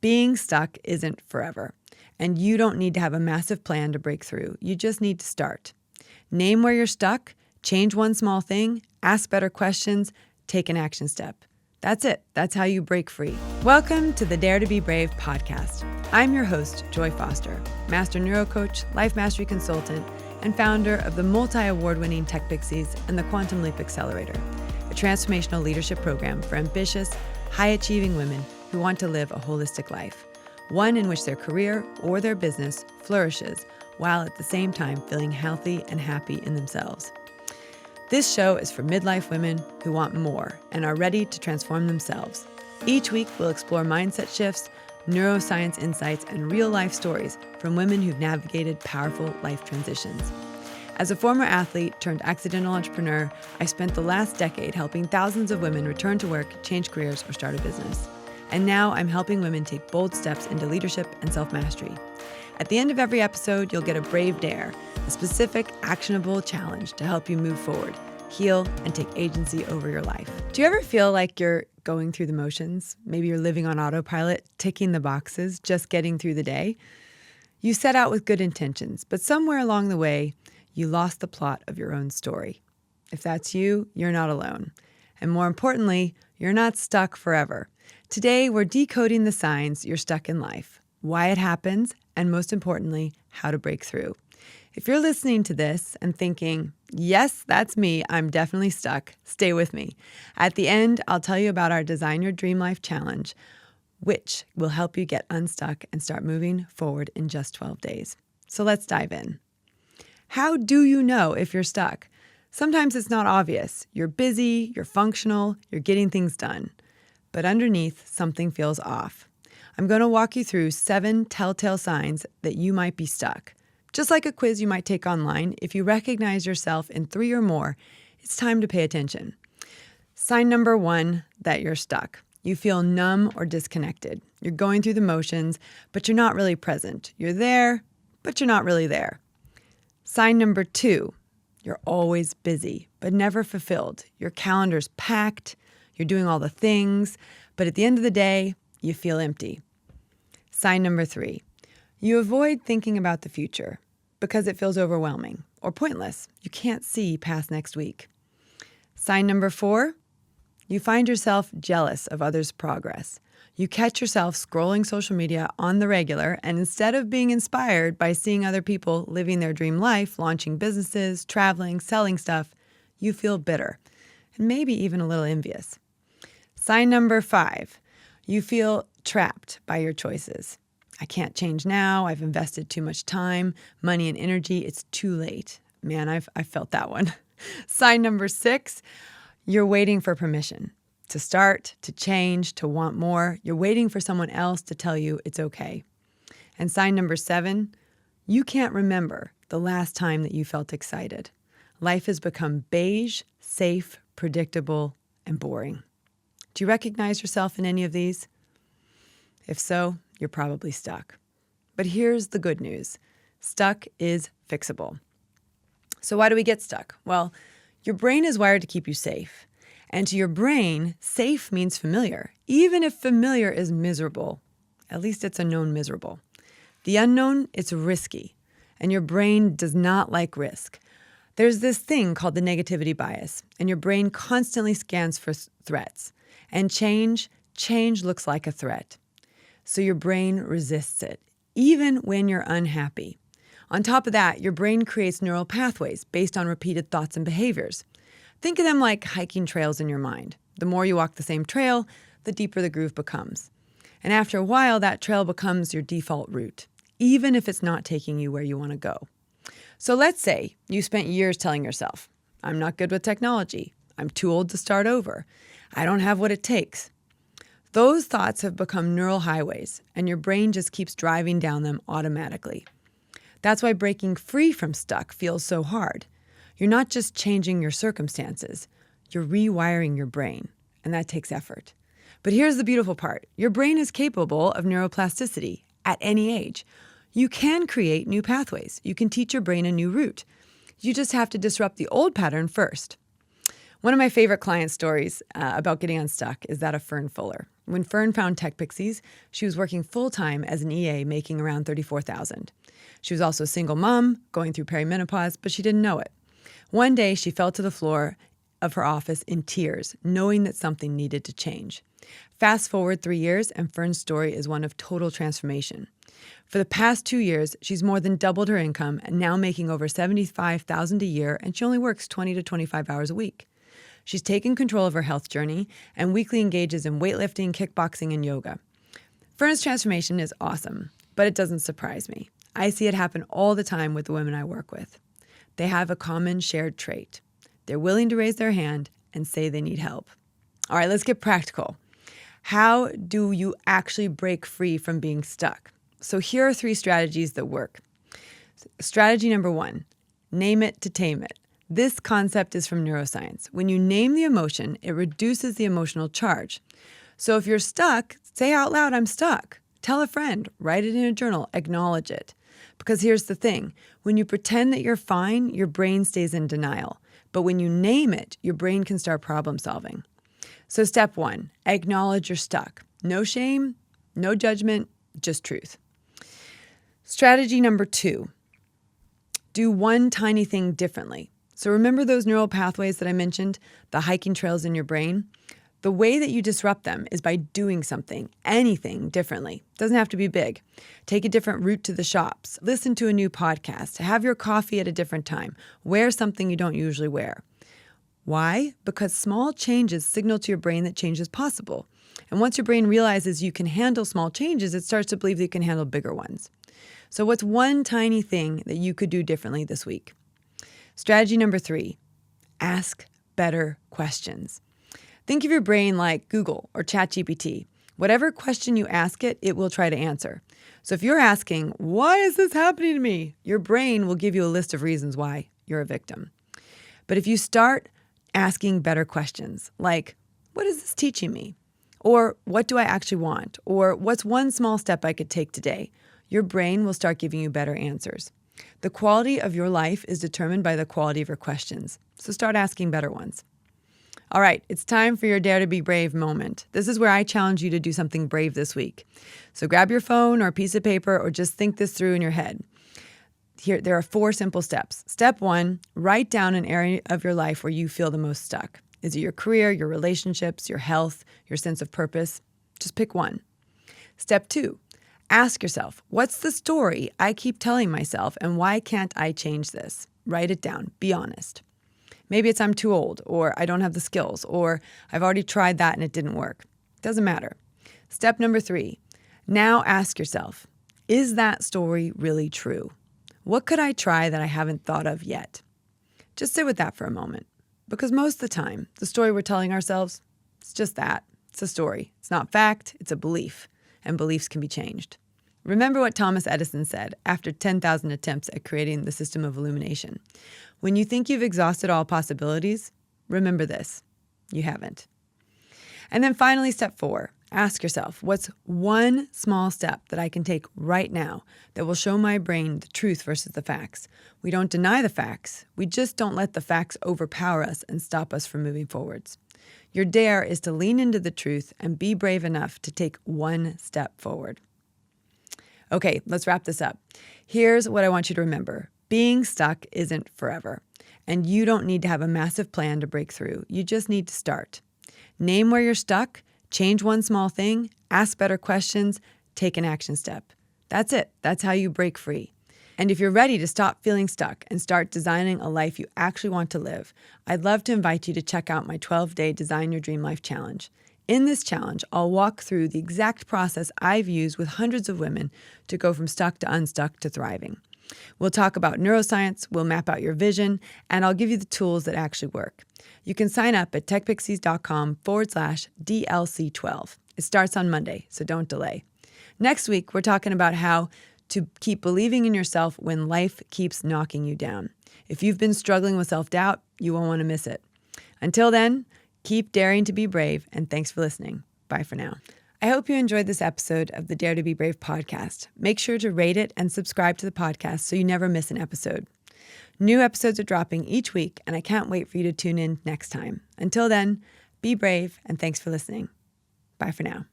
Being stuck isn't forever, and you don't need to have a massive plan to break through. You just need to start. Name where you're stuck, change one small thing, ask better questions, take an action step. That's it. That's how you break free. Welcome to the Dare to Be Brave podcast. I'm your host, Joy Foster, master neurocoach, life mastery consultant, and founder of the multi-award-winning TechPixies and the Quantum Leap Accelerator, a transformational leadership program for ambitious, high-achieving women who want to live a holistic life, one in which their career or their business flourishes while at the same time feeling healthy and happy in themselves. This show is for midlife women who want more and are ready to transform themselves. Each week, we'll explore mindset shifts, neuroscience insights, and real-life stories from women who've navigated powerful life transitions. As a former athlete turned accidental entrepreneur, I spent the last decade helping thousands of women return to work, change careers, or start a business. And now I'm helping women take bold steps into leadership and self-mastery. At the end of every episode, you'll get a brave dare, a specific, actionable challenge to help you move forward, heal, and take agency over your life. Do you ever feel like you're going through the motions? Maybe you're living on autopilot, ticking the boxes, just getting through the day. You set out with good intentions, but somewhere along the way, you lost the plot of your own story. If that's you, you're not alone. And more importantly, you're not stuck forever. Today, we're decoding the signs you're stuck in life, why it happens, and most importantly, how to break through. If you're listening to this and thinking, yes, that's me, I'm definitely stuck, stay with me. At the end, I'll tell you about our Design Your Dream Life Challenge, which will help you get unstuck and start moving forward in just 12 days. So let's dive in. How do you know if you're stuck? Sometimes it's not obvious. You're busy, you're functional, you're getting things done. But underneath, something feels off. I'm going to walk you through 7 telltale signs that you might be stuck. Just like a quiz you might take online, if you recognize yourself in 3 or more, it's time to pay attention. Sign number 1 that you're stuck. You feel numb or disconnected. You're going through the motions, but you're not really present. You're there, but you're not really there. Sign number 2, you're always busy, but never fulfilled. Your calendar's packed, you're doing all the things, but at the end of the day, you feel empty. Sign number 3, you avoid thinking about the future because it feels overwhelming or pointless. You can't see past next week. Sign number 4, you find yourself jealous of others' progress. You catch yourself scrolling social media on the regular, and instead of being inspired by seeing other people living their dream life, launching businesses, traveling, selling stuff, you feel bitter and maybe even a little envious. Sign number 5, you feel trapped by your choices. I can't change now. I've invested too much time, money, and energy. It's too late. Man, I've felt that one. Sign number 6, you're waiting for permission to start, to change, to want more. You're waiting for someone else to tell you it's okay. And sign number 7, you can't remember the last time that you felt excited. Life has become beige, safe, predictable, and boring. Do you recognize yourself in any of these? If so, you're probably stuck. But here's the good news. Stuck is fixable. So why do we get stuck? Well, your brain is wired to keep you safe. And to your brain, safe means familiar. Even if familiar is miserable, at least it's a known miserable. The unknown, it's risky. And your brain does not like risk. There's this thing called the negativity bias, and your brain constantly scans for threats. And change looks like a threat. So your brain resists it, even when you're unhappy. On top of that, your brain creates neural pathways based on repeated thoughts and behaviors. Think of them like hiking trails in your mind. The more you walk the same trail, the deeper the groove becomes. And after a while, that trail becomes your default route, even if it's not taking you where you want to go. So let's say you spent years telling yourself, I'm not good with technology. I'm too old to start over. I don't have what it takes. Those thoughts have become neural highways, and your brain just keeps driving down them automatically. That's why breaking free from stuck feels so hard. You're not just changing your circumstances, you're rewiring your brain, and that takes effort. But here's the beautiful part. Your brain is capable of neuroplasticity at any age. You can create new pathways. You can teach your brain a new route. You just have to disrupt the old pattern first. One of my favorite client stories about getting unstuck is that of Fern Fuller. When Fern found TechPixies, she was working full-time as an EA, making around $34,000. She was also a single mom, going through perimenopause, but she didn't know it. One day, she fell to the floor of her office in tears, knowing that something needed to change. Fast forward 3 years, and Fern's story is one of total transformation. For the past 2 years, she's more than doubled her income and now making over $75,000 a year, and she only works 20 to 25 hours a week. She's taken control of her health journey and weekly engages in weightlifting, kickboxing, and yoga. Fern's transformation is awesome, but it doesn't surprise me. I see it happen all the time with the women I work with. They have a common shared trait. They're willing to raise their hand and say they need help. All right, let's get practical. How do you actually break free from being stuck? So here are 3 strategies that work. Strategy number 1, name it to tame it. This concept is from neuroscience. When you name the emotion, it reduces the emotional charge. So if you're stuck, say out loud, I'm stuck. Tell a friend, write it in a journal, acknowledge it. Because here's the thing, when you pretend that you're fine, your brain stays in denial. But when you name it, your brain can start problem solving. So step 1, acknowledge you're stuck. No shame, no judgment, just truth. Strategy number 2, do one tiny thing differently. So remember those neural pathways that I mentioned, the hiking trails in your brain? The way that you disrupt them is by doing something, anything differently. Doesn't have to be big. Take a different route to the shops. Listen to a new podcast. Have your coffee at a different time. Wear something you don't usually wear. Why? Because small changes signal to your brain that change is possible. And once your brain realizes you can handle small changes, it starts to believe that you can handle bigger ones. So what's one tiny thing that you could do differently this week? Strategy number 3, ask better questions. Think of your brain like Google or ChatGPT. Whatever question you ask it, it will try to answer. So if you're asking, why is this happening to me? Your brain will give you a list of reasons why you're a victim. But if you start asking better questions, like, what is this teaching me? Or what do I actually want? Or what's one small step I could take today? Your brain will start giving you better answers. The quality of your life is determined by the quality of your questions. So start asking better ones. All right, it's time for your Dare to Be Brave moment. This is where I challenge you to do something brave this week. So grab your phone or a piece of paper or just think this through in your head. Here, there are 4 simple steps. Step 1, write down an area of your life where you feel the most stuck. Is it your career, your relationships, your health, your sense of purpose? Just pick one. Step 2, ask yourself, what's the story I keep telling myself and why can't I change this? Write it down. Be honest. Maybe it's I'm too old, or I don't have the skills, or I've already tried that and it didn't work. Doesn't matter. Step number 3, now ask yourself, is that story really true? What could I try that I haven't thought of yet? Just sit with that for a moment. Because most of the time, the story we're telling ourselves, it's just that. It's a story. It's not fact, it's a belief. And beliefs can be changed. Remember what Thomas Edison said after 10,000 attempts at creating the system of illumination. When you think you've exhausted all possibilities, remember this, you haven't. And then finally, step 4, ask yourself, what's one small step that I can take right now that will show my brain the truth versus the facts? We don't deny the facts, we just don't let the facts overpower us and stop us from moving forwards. Your dare is to lean into the truth and be brave enough to take one step forward. Okay, let's wrap this up. Here's what I want you to remember. Being stuck isn't forever, and you don't need to have a massive plan to break through. You just need to start. Name where you're stuck, change one small thing, ask better questions, take an action step. That's it. That's how you break free. And if you're ready to stop feeling stuck and start designing a life you actually want to live, I'd love to invite you to check out my 12-day Design Your Dream Life Challenge. In this challenge, I'll walk through the exact process I've used with hundreds of women to go from stuck to unstuck to thriving. We'll talk about neuroscience, we'll map out your vision, and I'll give you the tools that actually work. You can sign up at techpixies.com/DLC12. It starts on Monday, so don't delay. Next week, we're talking about how to keep believing in yourself when life keeps knocking you down. If you've been struggling with self-doubt, you won't want to miss it. Until then, keep daring to be brave, and thanks for listening. Bye for now. I hope you enjoyed this episode of the Dare to Be Brave podcast. Make sure to rate it and subscribe to the podcast so you never miss an episode. New episodes are dropping each week, and I can't wait for you to tune in next time. Until then, be brave, and thanks for listening. Bye for now.